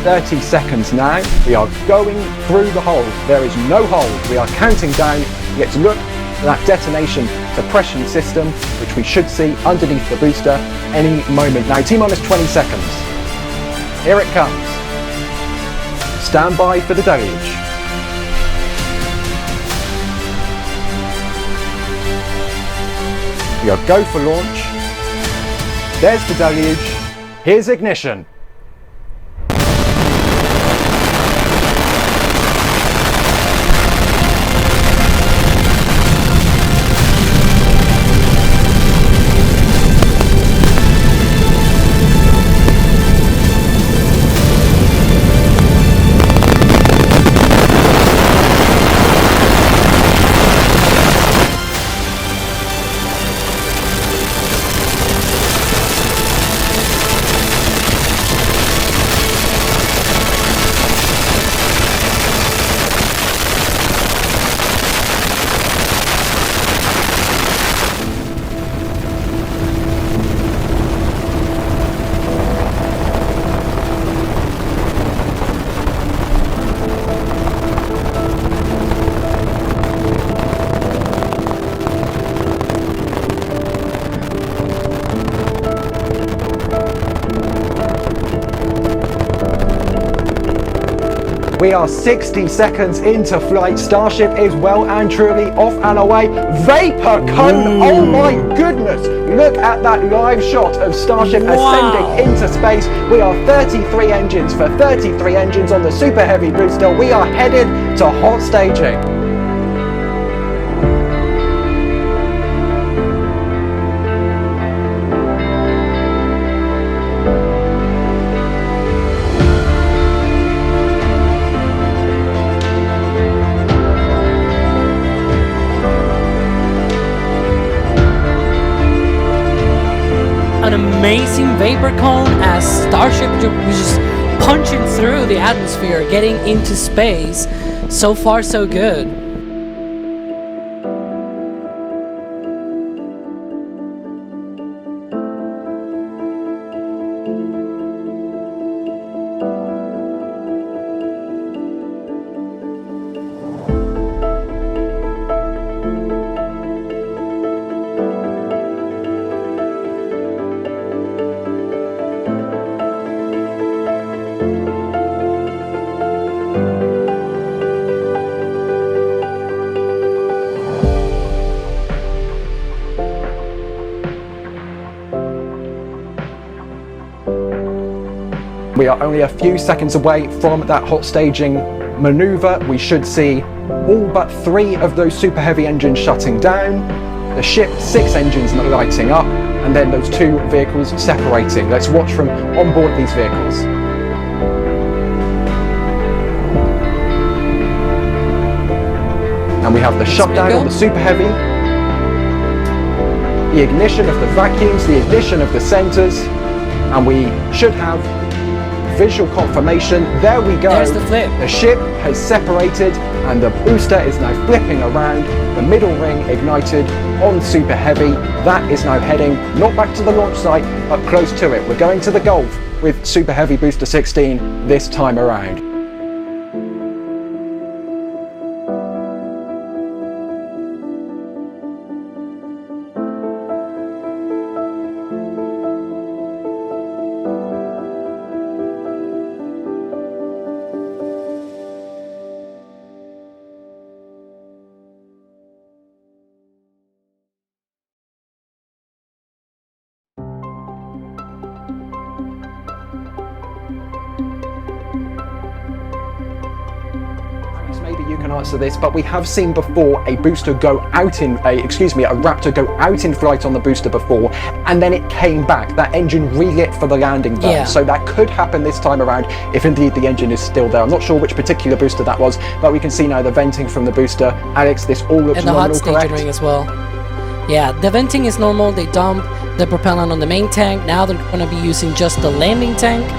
30 seconds now. We are going through the hold. There is no hold. We are counting down. We get to look at that detonation suppression system, which we should see underneath the booster any moment. Now, T-minus 20 seconds. Here it comes. Stand by for the deluge. We are go for launch. There's the deluge. Here's ignition. We are 60 seconds into flight. Starship is well and truly off and away. Vapor cone, oh my goodness. Look at that live shot of Starship ascending into space. We are 33 engines for 33 engines on the Super Heavy booster. We are headed to hot staging. An amazing vapor cone as Starship was just punching through the atmosphere, getting into space. So far, so good. We are only a few seconds away from that hot staging maneuver. We should see all but 3 of those Super Heavy engines shutting down, the ship's 6 engines lighting up, and then those 2 vehicles separating. Let's watch from on board these vehicles. And we have the shutdown of the Super Heavy, the ignition of the vacuums, the ignition of the centers, and we should have visual confirmation. There we go. There's the flip. The ship has separated and the booster is now flipping around. The middle ring ignited on Super Heavy. That is now heading not back to the launch site, but close to it. We're going to the Gulf with Super Heavy Booster 16 this time around. Maybe you can answer this, but we have seen before a booster go out in a Raptor go out in flight on the booster before, and then it came back. That engine relit for the landing burn. Yeah. So that could happen this time around if indeed the engine is still there. I'm not sure which particular booster that was, but we can see now the venting from the booster. Alex, this all looks normal, correct? And the hot staging ring as well. Yeah, the venting is normal. They dump the propellant on the main tank. Now they're going to be using just the landing tank.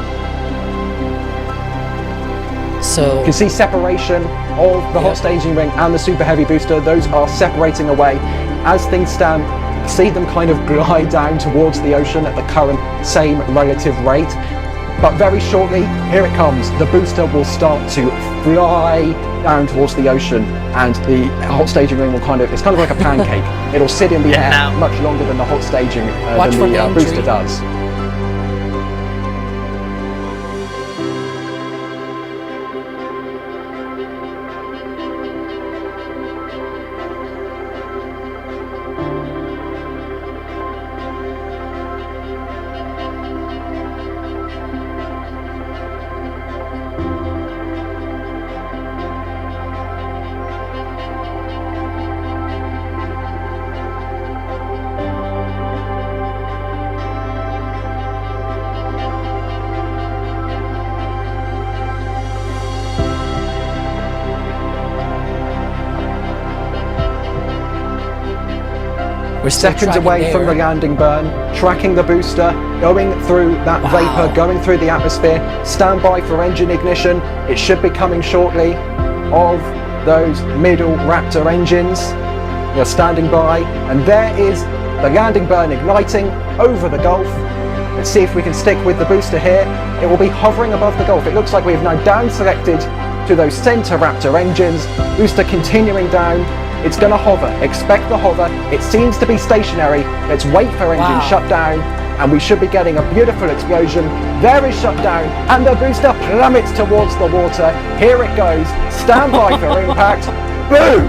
So you can see separation of the hot staging ring and the Super Heavy booster. Those are separating away as things stand. See them kind of glide down towards the ocean at the current same relative rate. But very shortly, here it comes. The booster will start to fly down towards the ocean, and the hot staging ring will it's kind of like a pancake. It'll sit in the air much longer than the hot staging than the booster does. We're seconds away from the landing burn, tracking the booster, going through that vapor, going through the atmosphere. Stand by for engine ignition. It should be coming shortly of those middle Raptor engines. You're standing by, and there is the landing burn igniting over the Gulf. Let's see if we can stick with the booster here. It will be hovering above the Gulf. It looks like we have now down selected to those center Raptor engines. Booster continuing down. It's going to hover. Expect the hover. It seems to be stationary. Let's wait for engine shutdown, and we should be getting a beautiful explosion. There is shutdown, and the booster plummets towards the water. Here it goes. Stand by for impact. Boom!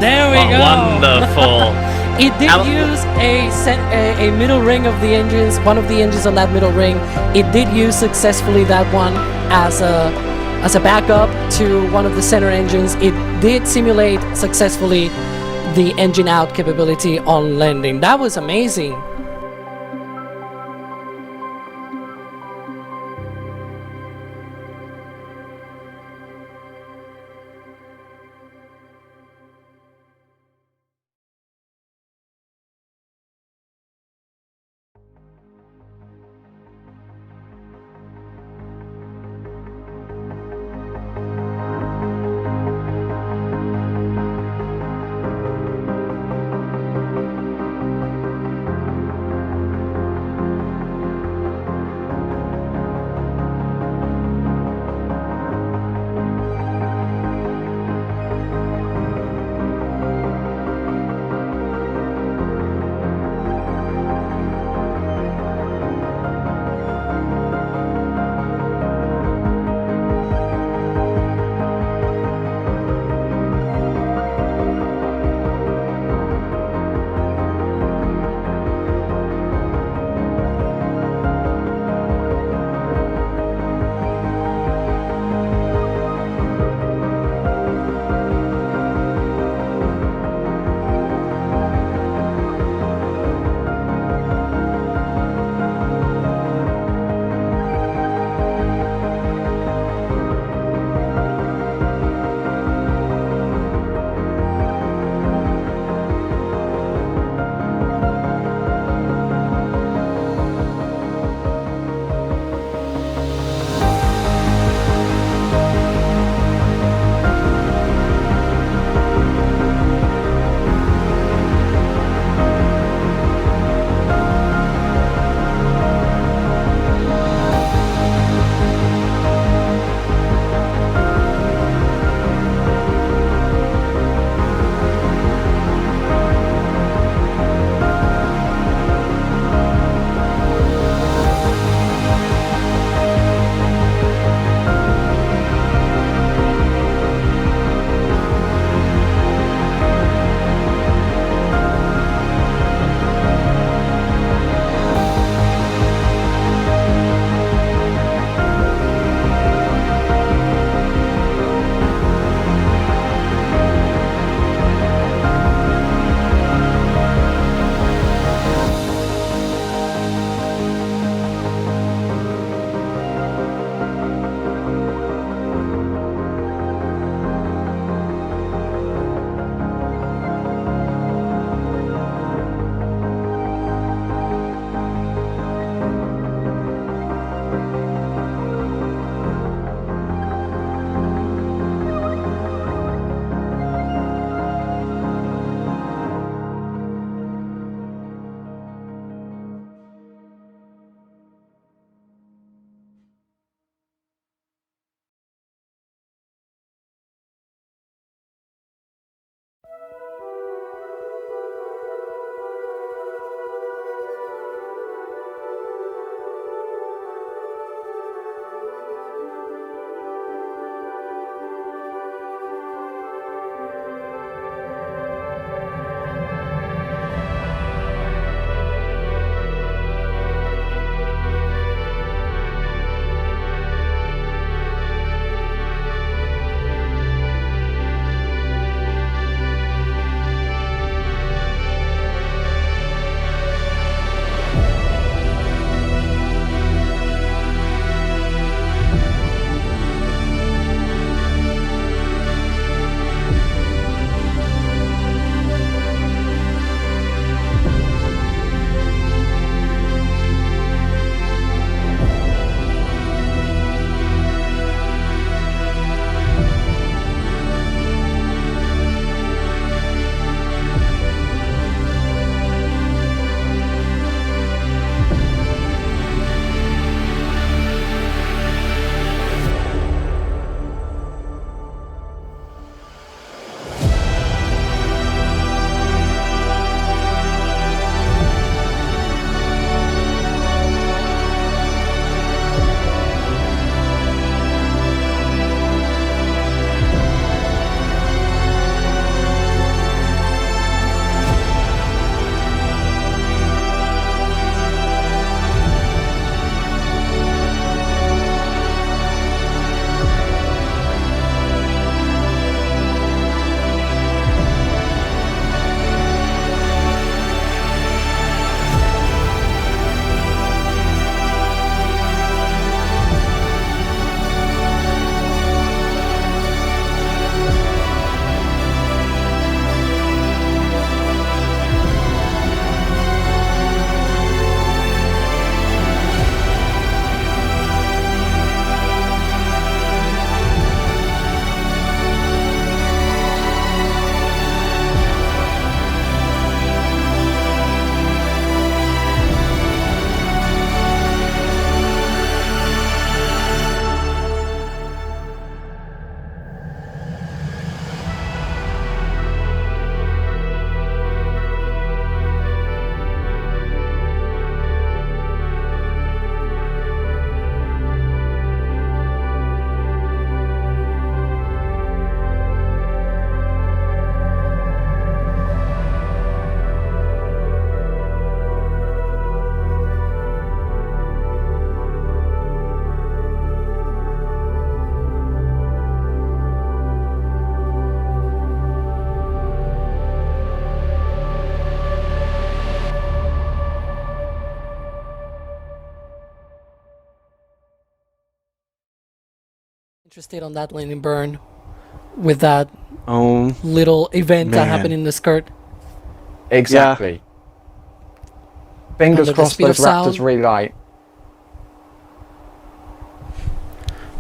There we go. Wonderful. It did use a middle ring of the engines, one of the engines on that middle ring. It did use successfully that one as a backup to one of the center engines. It did simulate successfully the engine out capability on landing. That was amazing. Interested on that landing burn with that Oh, little event that man. happened in the skirt. Exactly. Fingers Under the crossed speed those of sound. Raptors relight.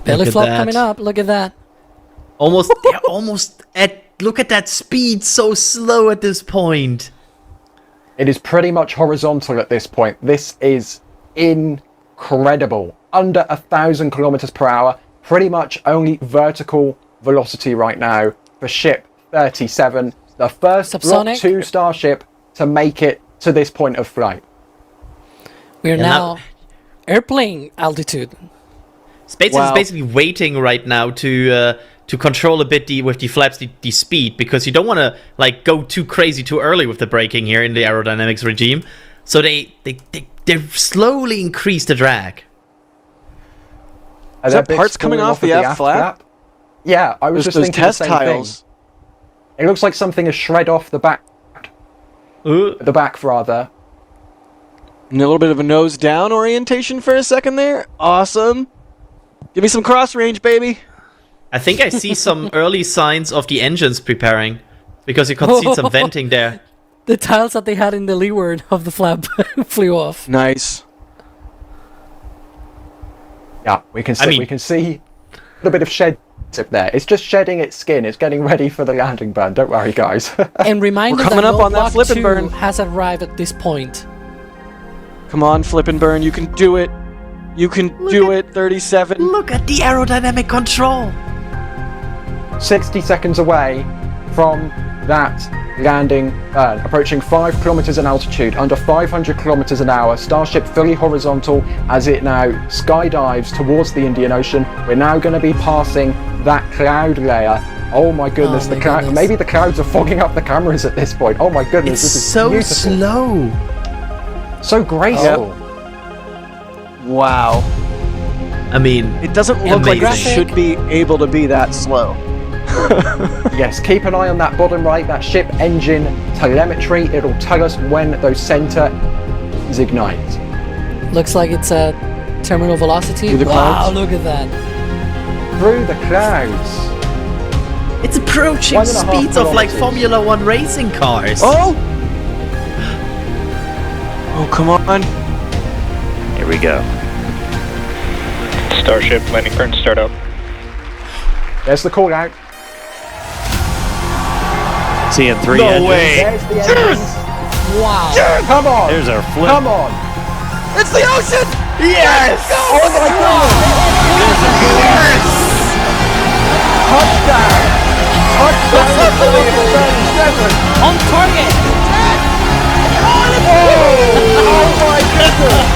Belly at flop that. coming up. Look at that. They're almost at. Look at that speed, so slow at this point. It is pretty much horizontal at this point. This is incredible. Under 1,000 kilometers per hour. Pretty much only vertical velocity right now for ship 37. The first Block Subsonic. 2 Starship to make it to this point of flight. We are Yeah, now airplane altitude. SpaceX Wow. is basically waiting right now to control a bit with the flaps the speed, because you don't want to like go too crazy too early with the braking here in the aerodynamics regime. So they slowly increase the drag. Are that there parts bits coming falling off the aft flap? Yeah, I was just those thinking test the same tiles. thing. It looks like something is shred off the back rather. And a little bit of a nose down orientation for a second there. Awesome. Give me some cross range, baby. I think I see some early signs of the engines preparing, because you can see some venting there. The tiles that they had in the leeward of the flap flew off. Nice. Yeah, we can see, mean- we can see a little bit of shed tip there. It's just shedding its skin. It's getting ready for the landing burn. Don't worry, guys. And reminder We're coming that up on that Block flip and 2 burn. has arrived at this point. Come on, flip and burn. You can do it. You can do it. 37. Look at the aerodynamic control. 60 seconds away from that landing burn, approaching 5 kilometers in altitude, under 500 kilometers an hour. Starship fully horizontal as it now skydives towards the Indian Ocean. We're now going to be passing that cloud layer. Oh my goodness, Oh my goodness. maybe the clouds are fogging up the cameras at this point. Oh my goodness, It's this is so beautiful. slow. So graceful. Wow. I mean, It doesn't look like it Amazing. should be able to be that slow. Yes, keep an eye on that bottom right, that ship engine telemetry. It'll tell us when those center ignite. Looks like it's at terminal velocity. Through the Wow, clouds? look at that. Through the clouds. it's approaching 1.5 speeds of like kilometers. Formula One racing cars. Oh! Oh, come on. Here we go. Starship landing current start up. There's the call out. Seeing 3 No engines. way. There's the engines. Wow. Come on. There's our flip. Come on. It's the ocean! Yes! Oh my goodness. Touchdown. Touchdown. 37. On target. Oh my goodness.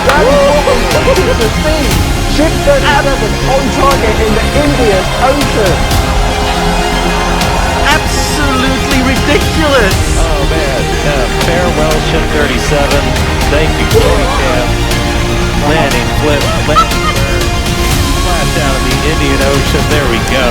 That is what we wanted to see. Ship 37 on target in the Indian Ocean. Absolutely ridiculous. Oh man. Farewell, ship 37. Thank you, Chloe Cam. Landing flip, landing burn. Flash out of the Indian Ocean. There we go.